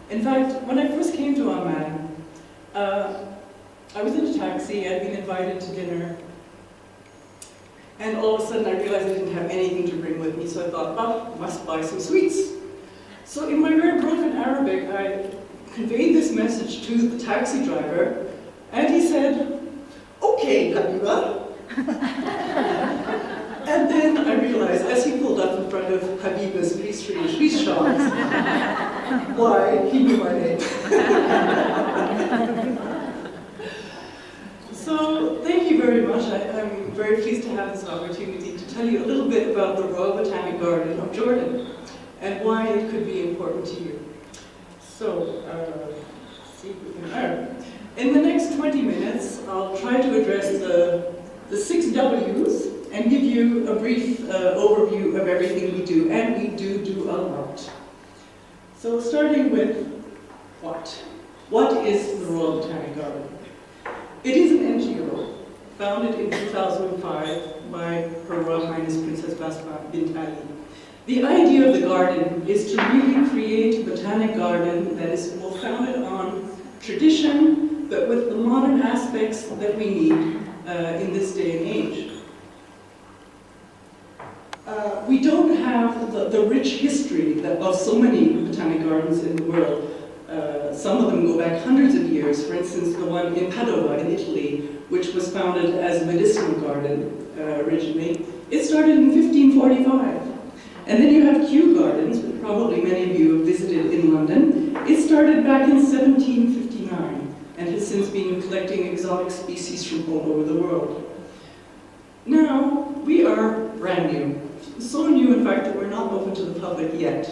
In fact, when I first came to Amman, I was in a taxi, I'd been invited to dinner, and all of a sudden I realized I didn't have anything to bring with me, so I thought, oh, must buy some sweets. So in my very broken Arabic, I conveyed this message to the taxi driver, and he said, okay, Habiba. And then I realized, as he pulled up in front of Habiba's pastry shop, why, he knew my name. So, thank you very much. I'm very pleased to have this opportunity to tell you a little bit about the Royal Botanic Garden of Jordan and why it could be important to you. So, let's see if we can. In the next 20 minutes, I'll try to address the 6 W's and give you a brief overview of everything we do, and we do a lot. So starting with what? What is the Royal Botanic Garden? It is an NGO founded in 2005 by Her Royal Highness Princess Basma bint Ali. The idea of the garden is to really create a botanic garden that is both founded on tradition, but with the modern aspects that we need in this day and age. We don't have the rich history of so many botanic gardens in the world. Some of them go back hundreds of years. For instance, the one in Padova in Italy, which was founded as a medicinal garden originally, it started in 1545. And then you have Kew Gardens, which probably many of you have visited in London. It started back in 1759 and has since been collecting exotic species from all over the world. Now, we are brand new. So new, in fact, that we're not open to the public yet.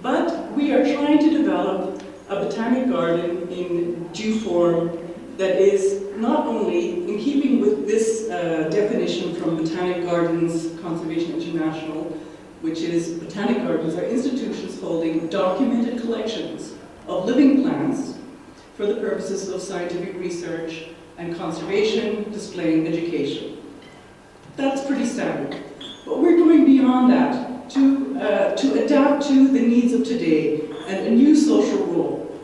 But we are trying to develop a botanic garden in due form that is not only in keeping with this definition from Botanic Gardens Conservation International, which is botanic gardens are institutions holding documented collections of living plants for the purposes of scientific research and conservation, display, and education. That's pretty standard. But we're going beyond that to adapt to the needs of today and a new social role.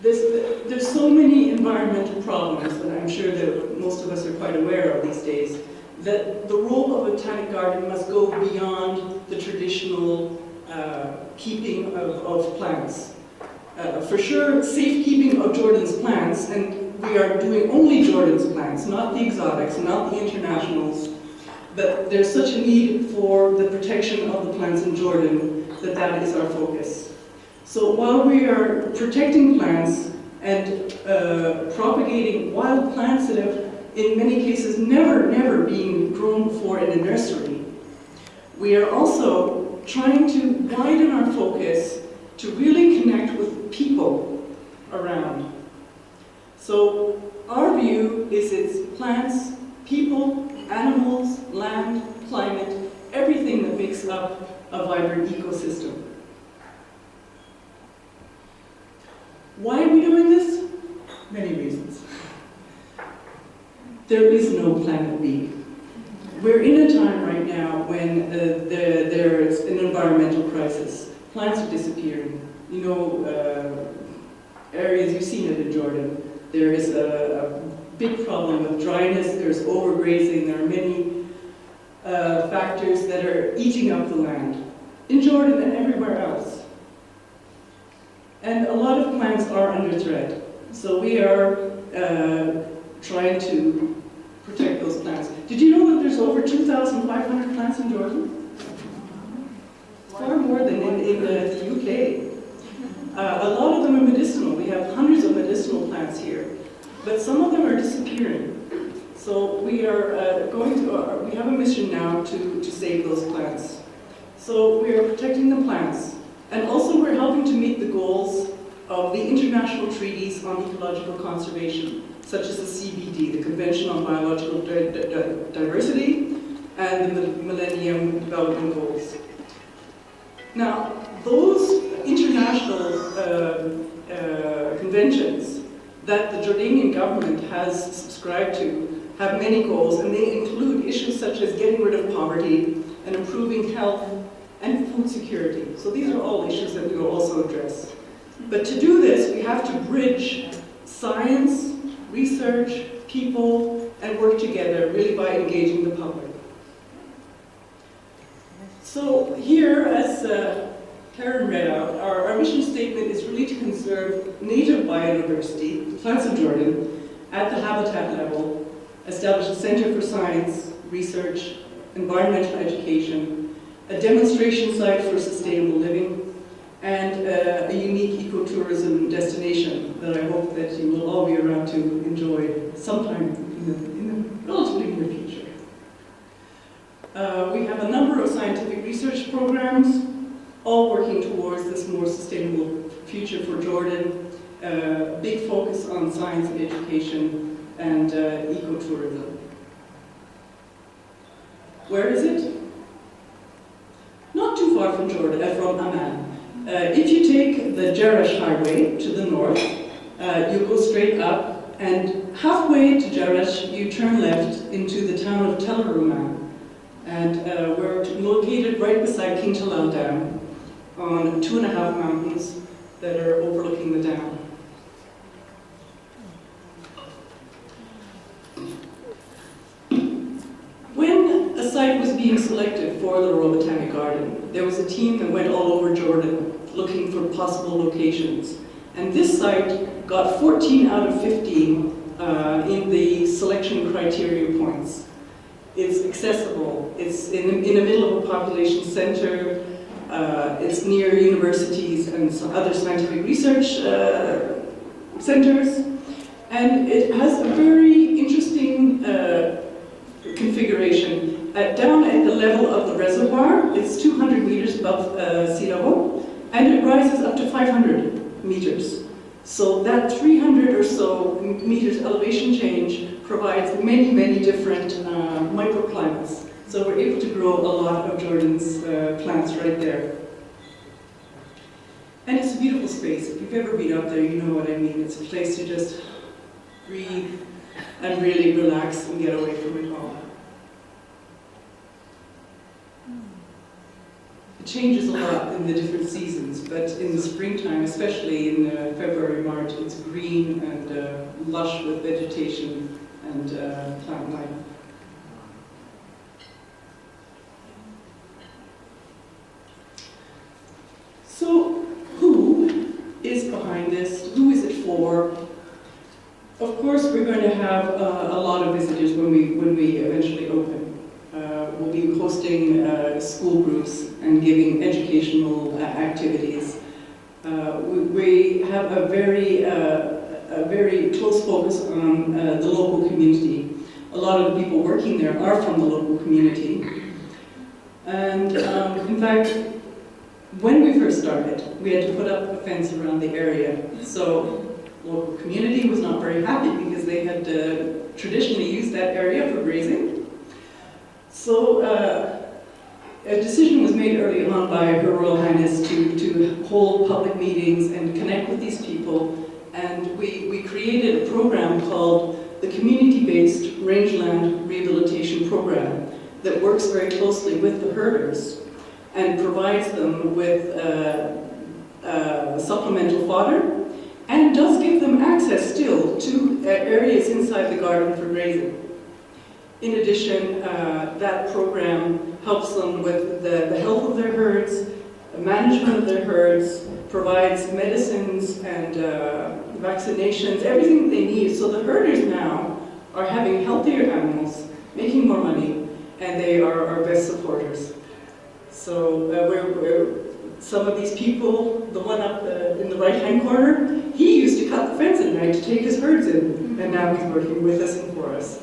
There's so many environmental problems that I'm sure that most of us are quite aware of these days, that the role of a botanic garden must go beyond the traditional keeping of plants. For sure, safekeeping of Jordan's plants, and we are doing only Jordan's plants, not the exotics, not the internationals, but there's such a need for the protection of the plants in Jordan that that is our focus. So while we are protecting plants and propagating wild plants that have, in many cases, never been grown before in a nursery, we are also trying to widen our focus to really connect with people around. So our view is it's plants, people, animals, land, climate, everything that makes up a vibrant ecosystem. Why are we doing this? Many reasons. There is no planet B. We're in a time right now when there is an environmental crisis. Plants are disappearing. You know, areas, you've seen it in Jordan. There is a big problem with dryness, there's overgrazing, there are many factors that are eating up the land, in Jordan and everywhere else. And a lot of plants are under threat. So we are trying to protect those plants. Did you know that there's over 2,500 plants in Jordan? Far more than in the UK. A lot of them are medicinal. We have hundreds of medicinal plants here, but some of them are disappearing. So we are we have a mission now to save those plants. So we are protecting the plants, and also we're helping to meet the goals of the international treaties on ecological conservation, such as the CBD, the Convention on Biological Diversity, and the Millennium Development Goals. Now, those international conventions that the Jordanian government has subscribed to have many goals, and they include issues such as getting rid of poverty and improving health and food security. So these are all issues that we will also address. But to do this, we have to bridge science, research, people, and work together, really by engaging the public. So here, as Karen read out, our mission statement is really to conserve native biodiversity, the plants of Jordan, at the habitat level, establish a center for science, research, environmental education, a demonstration site for sustainable living, and a unique ecotourism destination that I hope that you will all be around to enjoy sometime in the relatively near future. We have a number of scientific research programs, all working towards this more sustainable future for Jordan, big focus on science and education and ecotourism. Where is it? Not too far from Jordan, from Amman. If you take the Jerash highway to the north, you go straight up, and halfway to Jerash, you turn left into the town of Tel Rumman. And we're located right beside King Talal Dam on 2.5 mountains that are overlooking the dam. When a site was being selected for the Royal Botanic Garden, there was a team that went all over Jordan looking for possible locations. And this site got 14 out of 15 in the selection criteria points. It's accessible, it's in the middle of a population center, it's near universities and some other scientific research centers, and it has a very interesting configuration. Down at the level of the reservoir, it's 200 meters above sea level, and it rises up to 500 meters. So that 300 or so meters elevation change provides many, many different microclimates. So we're able to grow a lot of Jordan's plants right there. And it's a beautiful space. If you've ever been out there, you know what I mean. It's a place to just breathe and really relax and get away from it all. It changes a lot in the different seasons, but in the springtime, especially in February, March, it's green and lush with vegetation and plant life. So, who is behind this? Who is it for? Of course, we're going to have a lot of visitors when we eventually open. We'll be hosting school groups and giving educational activities. We have a very close focus on the local community. A lot of the people working there are from the local community. And in fact, when we first started, we had to put up a fence around the area. So local community was not very happy because they had traditionally used that area for grazing. So a decision was made early on by Her Royal Highness to hold public meetings and connect with these people. And we created a program called the Community-Based Rangeland Rehabilitation Program that works very closely with the herders and provides them with supplemental fodder and does give them access still to areas inside the garden for grazing. In addition, that program helps them with the health of their herds, the management of their herds, provides medicines and vaccinations, everything they need. So the herders now are having healthier animals, making more money, and they are our best supporters. So some of these people, the one up in the right-hand corner, he used to cut the fence at night to take his herds in, and now he's working with us and for us.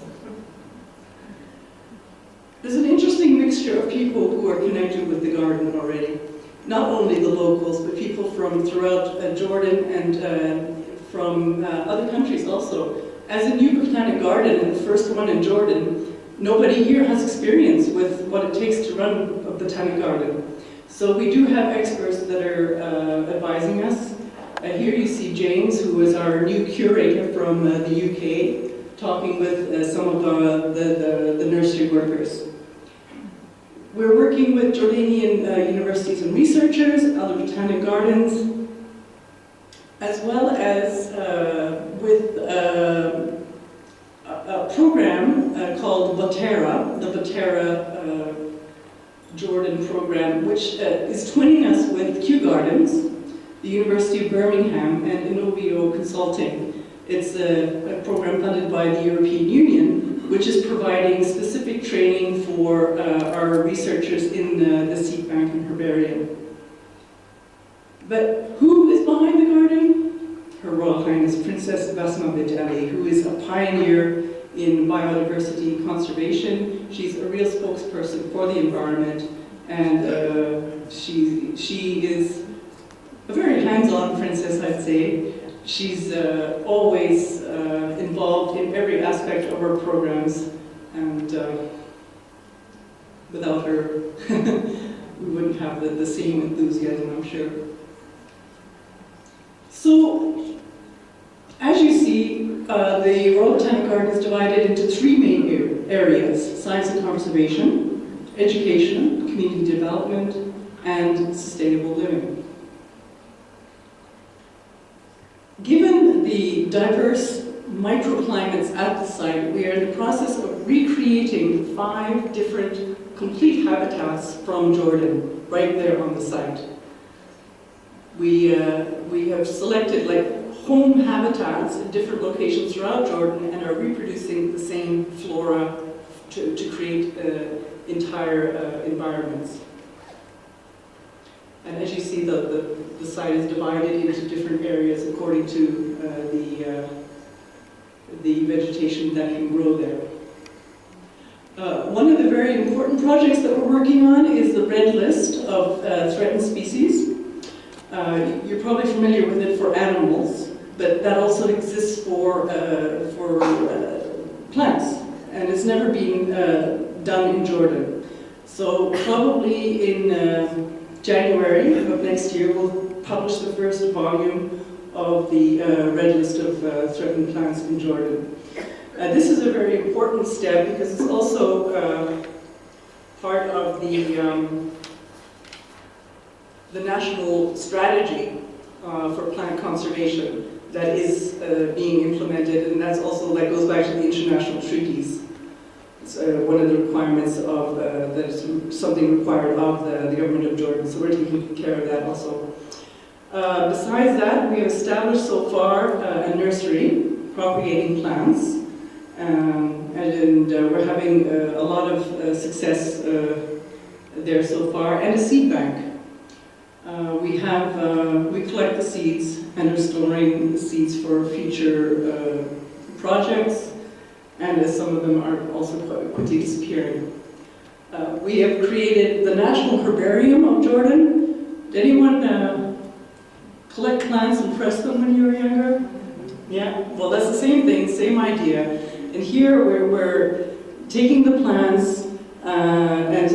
There's an interesting mixture of people who are connected with the garden already. Not only the locals, but people from throughout Jordan and from other countries also. As a new botanic garden, and the first one in Jordan, nobody here has experience with what it takes to run a botanic garden. So we do have experts that are advising us. Here you see James, who is our new curator from the UK, talking with some of the nursery workers. We're working with Jordanian universities and researchers, other botanic gardens, as well as with a program called Botera, the Botera Jordan program, which is twinning us with Kew Gardens, the University of Birmingham, and Innovio Consulting. It's a program funded by the European Union, which is providing specific training for our researchers in the seed bank and herbarium. But who is behind the garden? Her Royal Highness Princess Basma bint Ali, who is a pioneer in biodiversity conservation. She's a real spokesperson for the environment, and she is a very hands-on princess, I'd say. She's always involved in every aspect of our programs, and without her, we wouldn't have the same enthusiasm, I'm sure. So, as you see, the Royal Botanic Garden is divided into three main areas: science and conservation, education, community development, and sustainable living. Given the diverse microclimates at the site, we are in the process of recreating 5 different complete habitats from Jordan, right there on the site. We have selected home habitats in different locations throughout Jordan and are reproducing the same flora to create entire environments. And as you see, the site is divided into different areas according to the vegetation that can grow there. One of the very important projects that we're working on is the red list of threatened species. You're probably familiar with it for animals, but that also exists for plants, and it's never been done in Jordan. So probably in January of next year, we'll publish the first volume of the red list of threatened plants in Jordan. This is a very important step because it's also part of the national strategy for plant conservation that is being implemented, and that goes back to the international treaties. It's one of the requirements of that is something required of the government of Jordan, so we're taking care of that also. Besides that, we have established so far a nursery propagating plants, and we're having a lot of success there so far, and a seed bank. We collect the seeds and are storing the seeds for future projects, and as some of them are also quickly disappearing. We have created the National Herbarium of Jordan. Did anyone collect plants and press them when you were younger? Yeah, well, that's the same thing, same idea. And here we're taking the plants and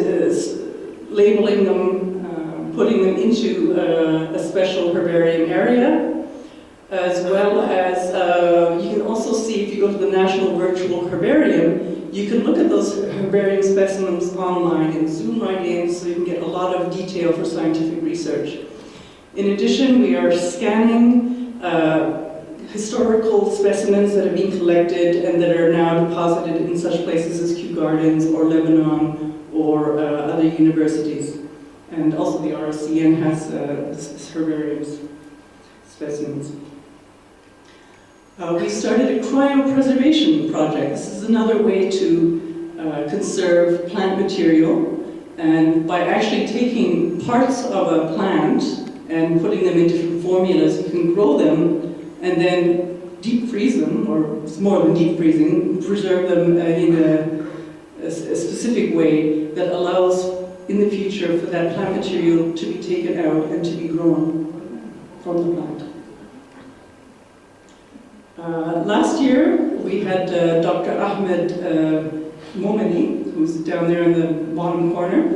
labeling them, putting them into a special herbarium area, as well as you can also see, if you go to the National Virtual Herbarium, you can look at those herbarium specimens online and zoom right in so you can get a lot of detail for scientific research. In addition, we are scanning historical specimens that have been collected and that are now deposited in such places as Kew Gardens or Lebanon or other universities. And also the RSCN has herbarium specimens. We started a cryopreservation project. This is another way to conserve plant material, and by actually taking parts of a plant and putting them in different formulas, you can grow them and then deep freeze them, or it's more than deep freezing, preserve them in a specific way that allows in the future for that plant material to be taken out and to be grown from the plant. Last year we had Dr. Ahmed Momeni, who's down there in the bottom corner,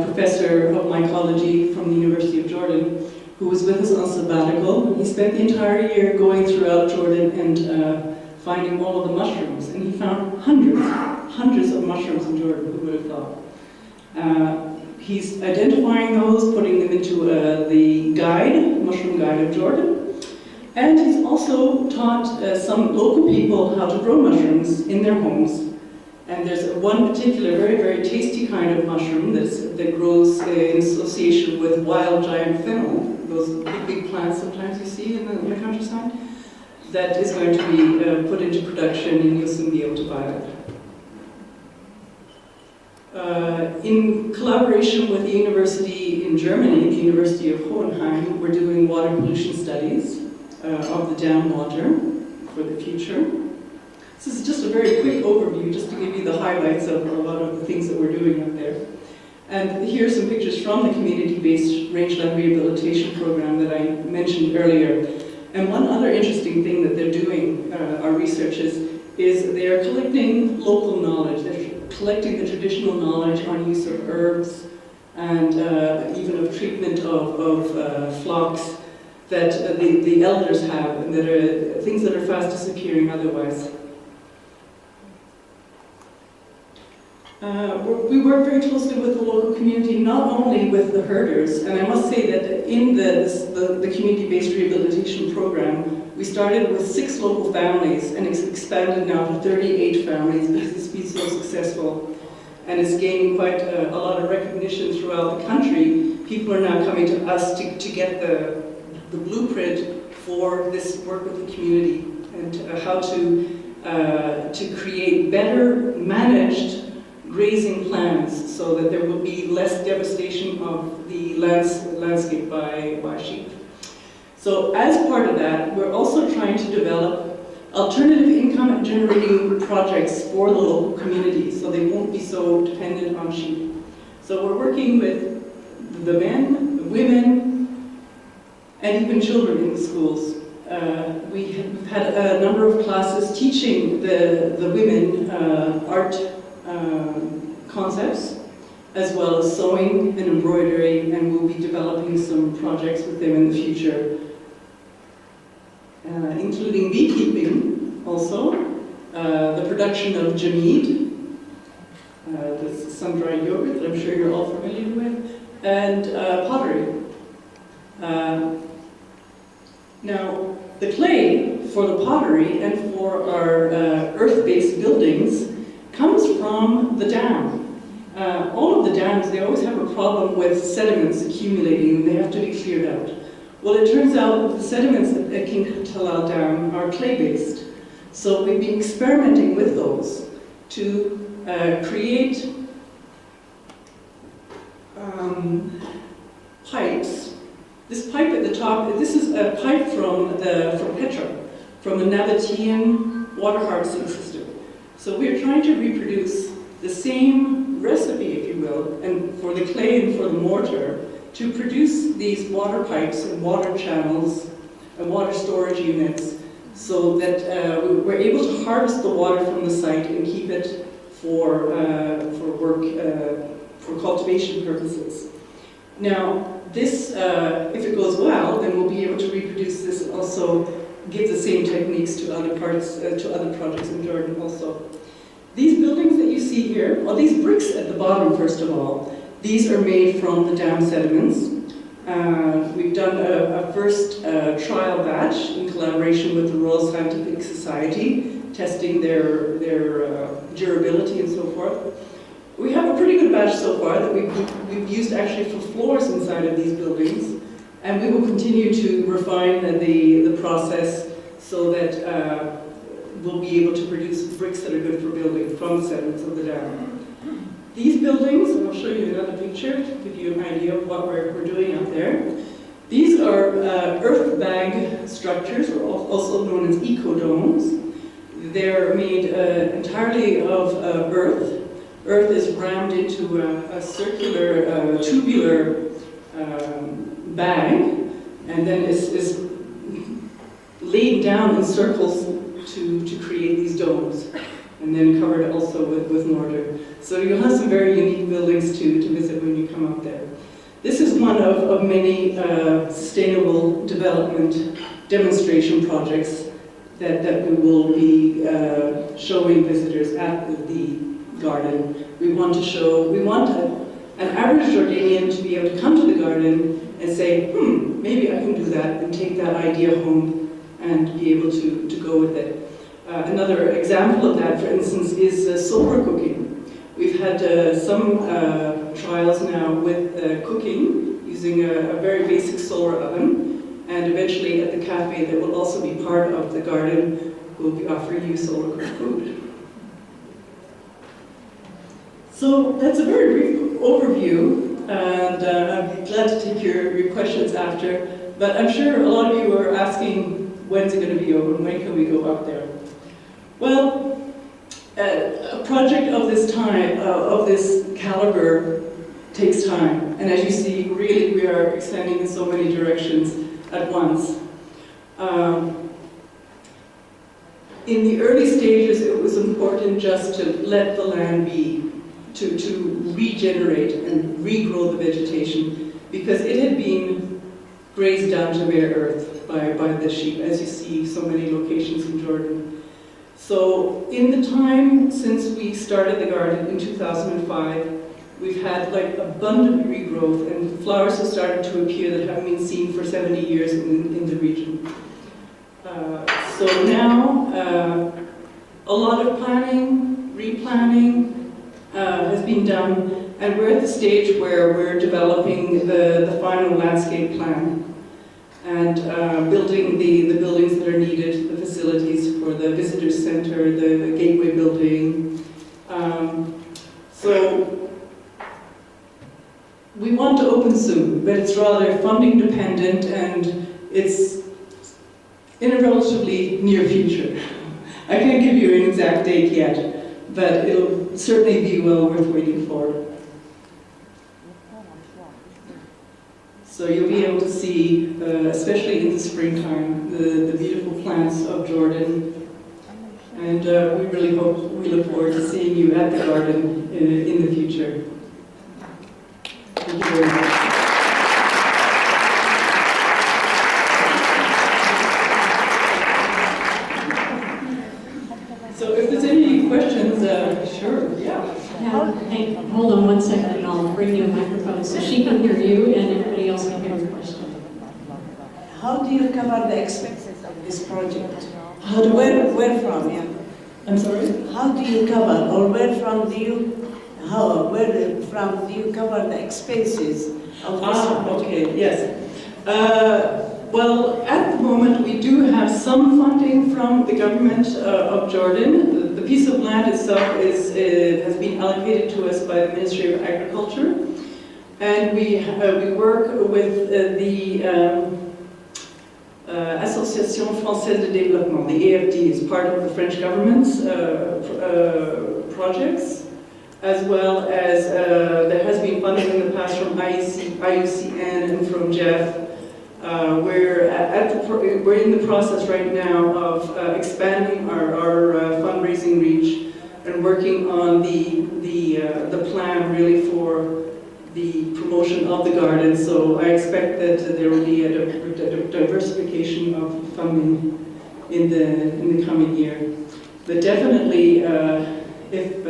professor of mycology from the University of Jordan, who was with us on sabbatical. He spent the entire year going throughout Jordan and finding all of the mushrooms, and he found hundreds of mushrooms in Jordan, who would have thought. He's identifying those, putting them into the guide, Mushroom Guide of Jordan, and he's also taught some local people how to grow mushrooms in their homes. And there's one particular very, very tasty kind of mushroom that grows in association with wild giant fennel, those big, big plants sometimes you see in the countryside, that is going to be put into production, and you'll soon be able to buy it. In collaboration with the university in Germany, the University of Hohenheim, we're doing water pollution studies of the dam water for the future. This is just a very quick overview, just to give you the highlights of a lot of the things that we're doing up there. And here are some pictures from the community-based rangeland rehabilitation program that I mentioned earlier. And one other interesting thing that they're doing, our researchers, is they are collecting local knowledge. They're collecting the traditional knowledge on use of herbs and even of treatment of flocks that the elders have, and that are things that are fast disappearing otherwise. We work very closely with the local community, not only with the herders, and I must say that in the community-based rehabilitation program, we started with 6 local families and it's expanded now to 38 families because it's been so successful and it's gaining quite a lot of recognition throughout the country. People are now coming to us to get the blueprint for this work with the community and how to create better managed grazing plans so that there will be less devastation of the landscape by sheep. So as part of that, we're also trying to develop alternative income generating projects for the local community so they won't be so dependent on sheep. So we're working with the men, the women, and even children in the schools. We've had a number of classes teaching the women art concepts, as well as sewing and embroidery, and we'll be developing some projects with them in the future, including beekeeping also, the production of jamid, this is sun-dried yogurt that I'm sure you're all familiar with, and pottery. Now, the clay for the pottery and for our earth-based buildings comes from the dam. All of the dams, they always have a problem with sediments accumulating and they have to be cleared out. Well, it turns out that the sediments at King Talal Dam are clay-based. So we've been experimenting with those to create pipes. This pipe at the top, this is a pipe from Petra, from the Nabatean water harvesting system. So we're trying to reproduce the same recipe, if you will, and for the clay and for the mortar, to produce these water pipes and water channels and water storage units so that we're able to harvest the water from the site and keep it for work, for cultivation purposes. Now, this, if it goes well, then we'll be able to reproduce this and also give the same techniques to other parts, to other projects in Jordan also. These buildings that you see here, well, these bricks at the bottom, first of all, these are made from the dam sediments. We've done a first trial batch in collaboration with the Royal Scientific Society, testing their durability and so forth. We have a pretty good batch so far that we've used actually for floors inside of these buildings, and we will continue to refine the process so that we'll be able to produce bricks that are good for building from the sediments of the dam. These buildings, and I'll show you another picture to give you an idea of what we're doing out there. These are earth bag structures, or also known as ecodomes. They're made entirely of earth. Earth is rammed into a circular, tubular bag, and then is laid down in circles to create these domes, and then covered also with mortar. So you'll have some very unique buildings to visit when you come up there. This is one of many sustainable development demonstration projects that we will be showing visitors at the garden. We want to an average Jordanian to be able to come to the garden and say, maybe I can do that, and take that idea home and be able to go with it. Another example of that, for instance, is solar cooking. We've had some trials now with cooking using a very basic solar oven, and eventually at the cafe that will also be part of the garden, we'll be offering you solar cooked food. So that's a very brief overview, and I'd be glad to take your questions after, but I'm sure a lot of you are asking, when's it going to be open? When can we go up there? Well, a project of this time, of this caliber, takes time. And as you see, really we are extending in so many directions at once. In the early stages, it was important just to let the land be, to regenerate and regrow the vegetation, because it had been grazed down to bare earth by the sheep, as you see so many locations in Jordan. So in the time since we started the garden in 2005, we've had like abundant regrowth, and flowers have started to appear that haven't been seen for 70 years in the region. So now a lot of planning, replanning has been done, and we're at the stage where we're developing the final landscape plan and building the buildings that are needed, the facilities for the visitor center, the gateway building. So we want to open soon, but it's rather funding dependent, and it's in a relatively near future. I can't give you an exact date yet, but it'll certainly be well worth waiting for. So you'll be able to see, especially in the springtime, the beautiful plants of Jordan. And we really we look forward to seeing you at the garden in the future. Thank you very much. So if there's any questions, sure, yeah. Hey, hold on one second and I'll bring you a microphone so she can hear you and everybody else can hear your question. How do you cover the expenses of this project? Where from? Yeah. I'm sorry? How do you cover, or where from do you cover the expenses of this project? Okay, yes. Well, at the moment we do have some funding from the government of Jordan. The piece of land itself has been allocated to us by the Ministry of Agriculture, and we work with the Association Française de Développement, the AFD, is part of the French government's projects, as well as there has been funding in the past from IUCN and from Jeff. We're in the process right now of expanding our fundraising reach and working on the plan really for the promotion of the garden. So I expect that there will be a diversification of funding in the coming year. But definitely, if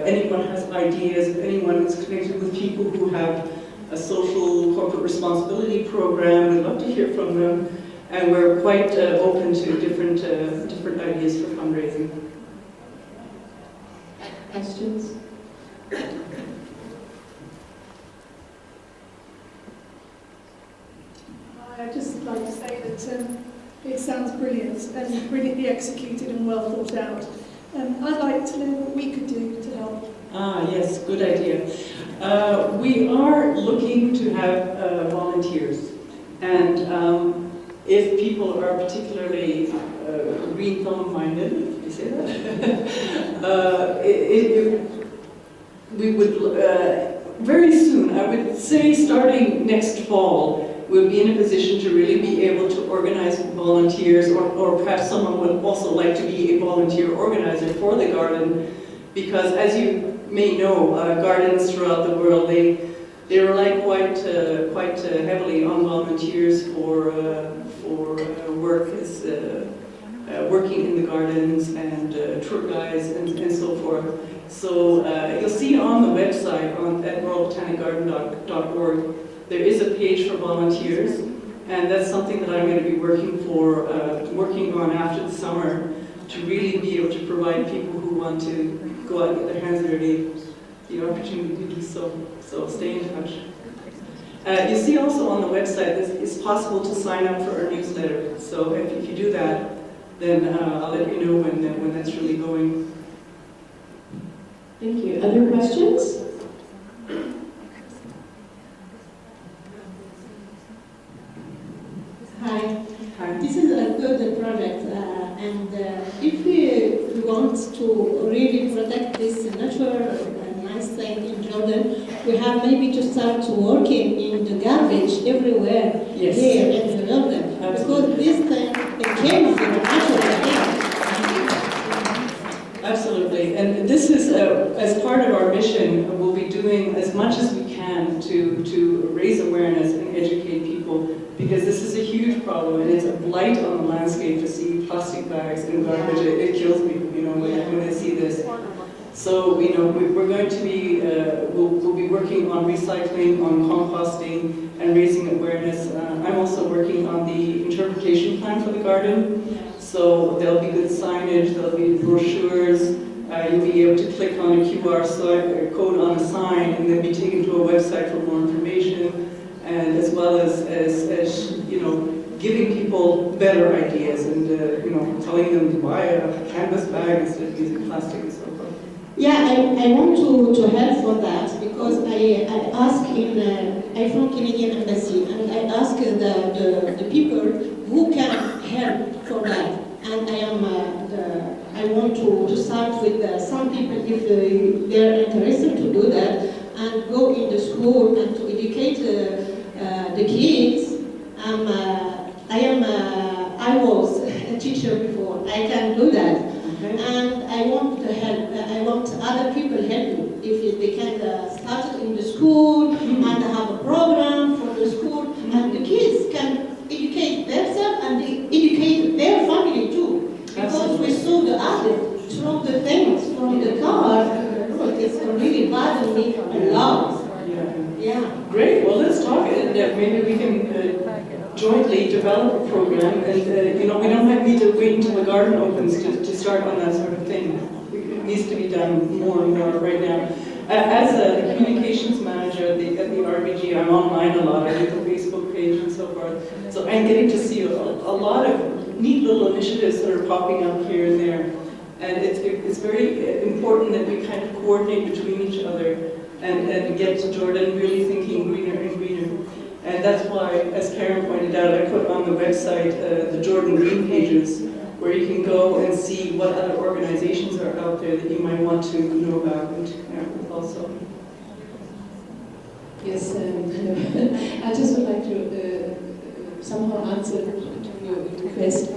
anyone has ideas, if anyone is connected with people who have a social corporate responsibility program, we'd love to hear from them, and we're quite open to different ideas for fundraising. Questions? I'd just like to say that it sounds brilliant and brilliantly executed and well thought out. I'd like to know what we could do to help. Yes, good idea. We are looking to have volunteers, and if people are particularly green thumb-minded, if you say that, we would very soon, I would say starting next fall, we'll be in a position to really be able to organize volunteers, or perhaps someone would also like to be a volunteer organizer for the garden, because as you may know, gardens throughout the world, they rely quite heavily on volunteers for work as working in the gardens and tour guides and so forth. So you'll see on the website at royalbotanicgarden.org there is a page for volunteers, and that's something that I'm going to be working on after the summer, to really be able to provide people who want to go out and get their hands dirty the opportunity to do so. So stay in touch. You see also on the website it's possible to sign up for our newsletter. So if you do that, then I'll let you know when that's really going. Thank you. Other questions? Hi. Hi. This is a good project, and if we want to really protect this natural nice thing in Jordan, we have maybe to start working in the garbage everywhere Yes. here in Jordan, Absolutely. because this thing it kills the natural thing. Absolutely, and this is, as part of our mission, we'll be doing as much as we can to raise awareness and educate people, because this is a huge problem, and it's a blight on the landscape to see plastic bags and garbage. It kills people, when they see this. So, we're going to be, we'll be working on recycling, on composting, and raising awareness. I'm also working on the interpretation plan for the garden. So there'll be good signage, there'll be brochures, you'll be able to click on a QR code on a sign and then be taken to a website for more information, and as well as giving people better ideas and telling them to buy a canvas bag instead of using plastic and so forth. Yeah, I want to help for that, because I ask I'm from Canadian Embassy, and I ask the people who can help for that. And I want to start with some people, if they're interested to do that, and go in the school and to educate the kids. I was a teacher before. I can do that. Okay. And I want to help. I want other people help me. If they can start it in the school and have a program for the school, and the kids can educate themselves and educate their family too. Because we saw the addict throw the things from the car. It's really bothering me a lot. Yeah. Great, well let's talk, and maybe we can jointly develop a program, and we don't need to wait until the garden opens to start on that sort of thing. It needs to be done more and more right now. As a communications manager at the RBG, I'm online a lot. I do the Facebook page and so forth. So I'm getting to see a lot of neat little initiatives that are popping up here and there. And it's very important that we kind of coordinate between each other and get to Jordan really thinking greener and greener. And that's why, as Karen pointed out, I put on the website the Jordan Green pages, where you can go and see what other organizations are out there that you might want to know about and to connect with also. Yes, I just would like to somehow answer to your request.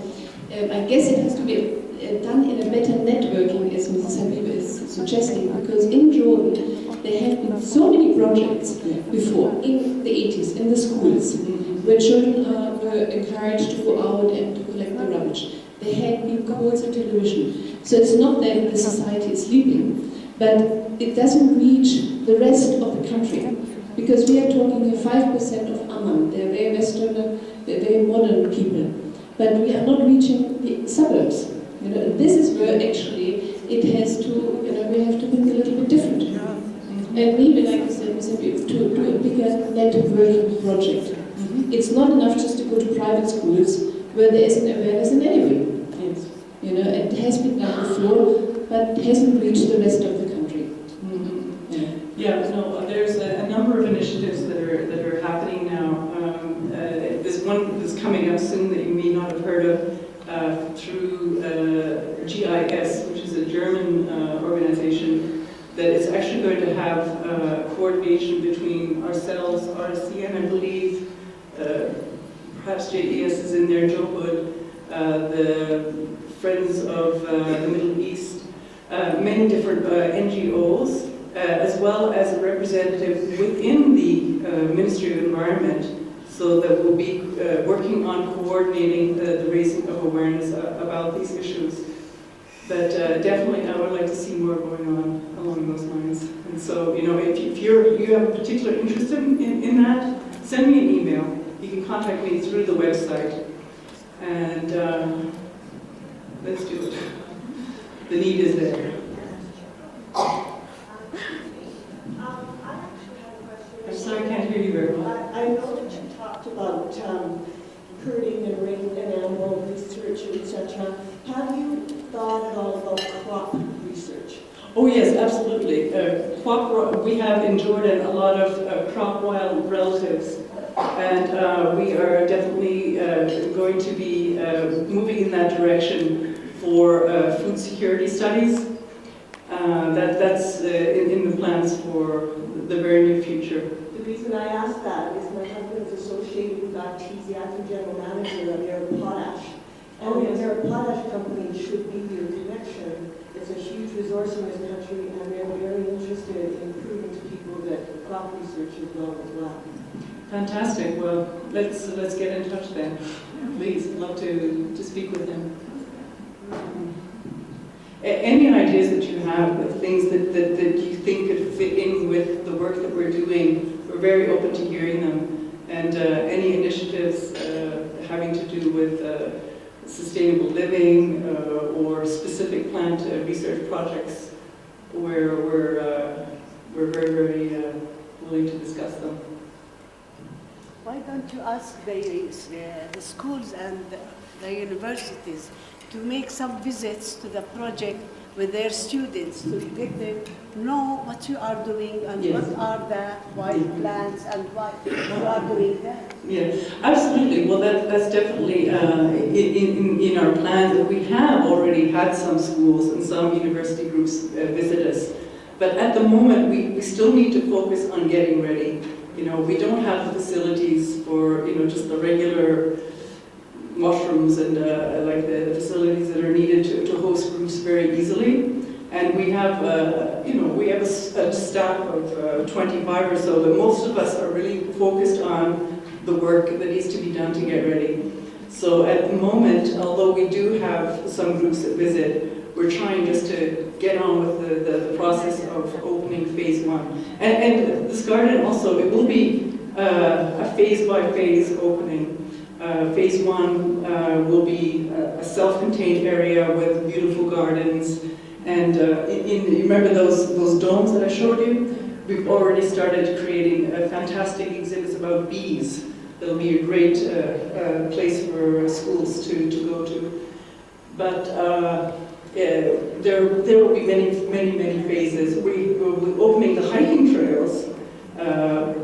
I guess it has to be done in a better networking, as Mrs. Habiba is suggesting, because in Jordan there have been so many projects before, in the 80s, in the schools, where children were encouraged to go out and to collect the rubbish. There had been calls on television. So it's not that the society is sleeping, but it doesn't reach the rest of the country. Because we are talking 5% of Amman. They're very Western, they're very modern people. But we are not reaching the suburbs. This is where actually it has to, we have to think a little bit different. And maybe, like you said, to do a bigger networking project. It's not enough just to go to private schools where there isn't awareness in any way. Yes. It has been done before, but it hasn't reached the rest of the country. There's a number of initiatives that are happening now. There's one that's coming up soon that you may not have heard of through GIS, which is a German organization that is actually going to have coordination between ourselves, RCN, I believe, perhaps JES is in there, Joe Hood, the Friends of the Middle East, many different NGOs, as well as a representative within the Ministry of Environment. So that we'll be working on coordinating the raising of awareness about these issues. But definitely I would like to see more going on along those lines. And so, you know, if you have a particular interest in that, send me an email. You can contact me through the website. And let's do it. The need is there. I'm sorry, I can't hear you very well. I know that you talked about herding and ring and animal research, etc. Have you thought at all about crop research? Oh yes, absolutely. We have in Jordan a lot of crop wild relatives, and we are definitely going to be moving in that direction for food security studies. That's in the plans for the very near future. The reason I ask that is my husband is associated with Artesia as the general manager of Air Potash. And Oh, yes. the Air Potash company should be your connection. It's a huge resource in this country, and they're very interested in proving to people that crop research is well as well. Fantastic. Well, let's get in touch then. Please, I'd love to speak with them. Any ideas that you have of things that you think could fit in with the work that we're doing, we're very open to hearing them. And any initiatives having to do with sustainable living or specific plant research projects, where we're very, very willing to discuss them. Why don't you ask the schools and the universities to make some visits to the project with their students to get them know what you are doing and Yes. what are the wild plants and why you are doing that. Yeah, absolutely. Well, that's definitely in our plans. That we have already had some schools and some university groups visit us. But at the moment, we still need to focus on getting ready. You know, we don't have the facilities for, you know, just the regular mushrooms and like the facilities that are needed to host groups very easily. And we have, you know, we have a staff of 25 or so, but most of us are really focused on the work that needs to be done to get ready. So at the moment, although we do have some groups that visit, we're trying just to get on with the process of opening phase 1. And this garden also, it will be a phase-by-phase opening. Phase 1 will be a self-contained area with beautiful gardens. And you remember those domes that I showed you? We've already started creating fantastic exhibits about bees. That'll be a great place for schools to go to. But there will be many phases. We will be opening the hiking trails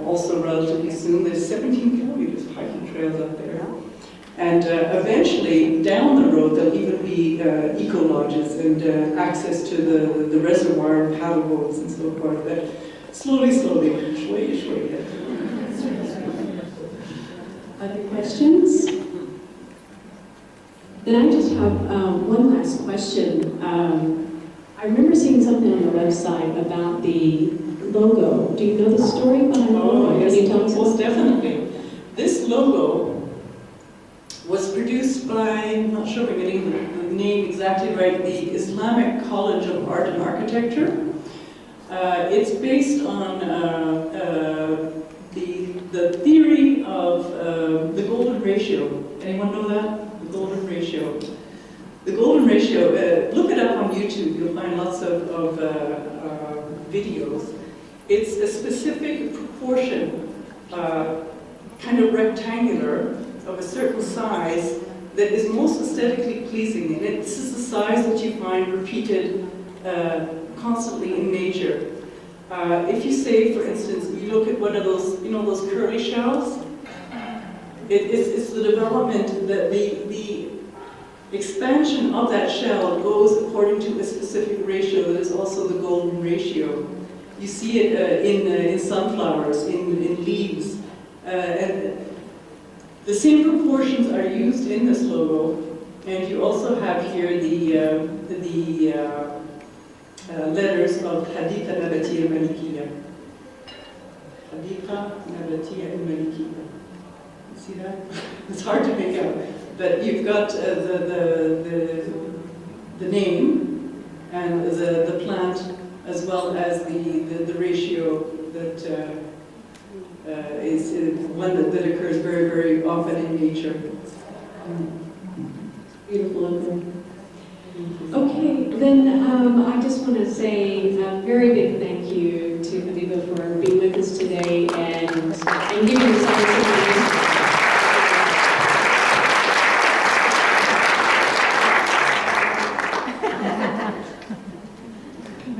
also relatively soon. There's 17 kilometers of hiking trails up there. And eventually, down the road, there'll even be eco-lodges and access to the reservoir and paddle boats and so forth. But slowly, shway. Other questions? Then I just have one last question. I remember seeing something on the website about the logo. Do you know the story behind the logo? Yes, Can you tell us most about definitely. This logo was produced by, I'm not sure if I'm getting the name exactly right, the Islamic College of Art and Architecture. It's based on the theory of the golden ratio. Anyone know that? The golden ratio. The golden ratio, look it up on YouTube, you'll find lots of videos. It's a specific proportion, kind of rectangular, of a certain size that is most aesthetically pleasing. And this is the size that you find repeated constantly in nature. If you say, for instance, you look at one of those, you know, those curly shells, it's the development that the expansion of that shell goes according to a specific ratio that is also the golden ratio. You see it in sunflowers, in leaves, and the same proportions are used in this logo. And you also have here the letters of Haditha Nabatiya Malikiya. Haditha Nabatiya Malikiya. See that? It's hard to make out. But you've got the name and the plant, as well as the ratio that is one that occurs very, very often in nature. Beautiful. Okay, then I just want to say a very big thank you to Habiba for being with us today and giving us opportunity.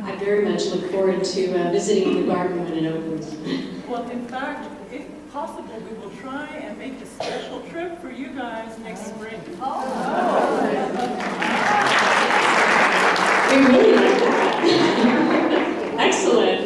I very much look forward to visiting the garden when it opens. Well, in fact, if possible, we will try and make a special trip for you guys next spring. We really like that. Excellent.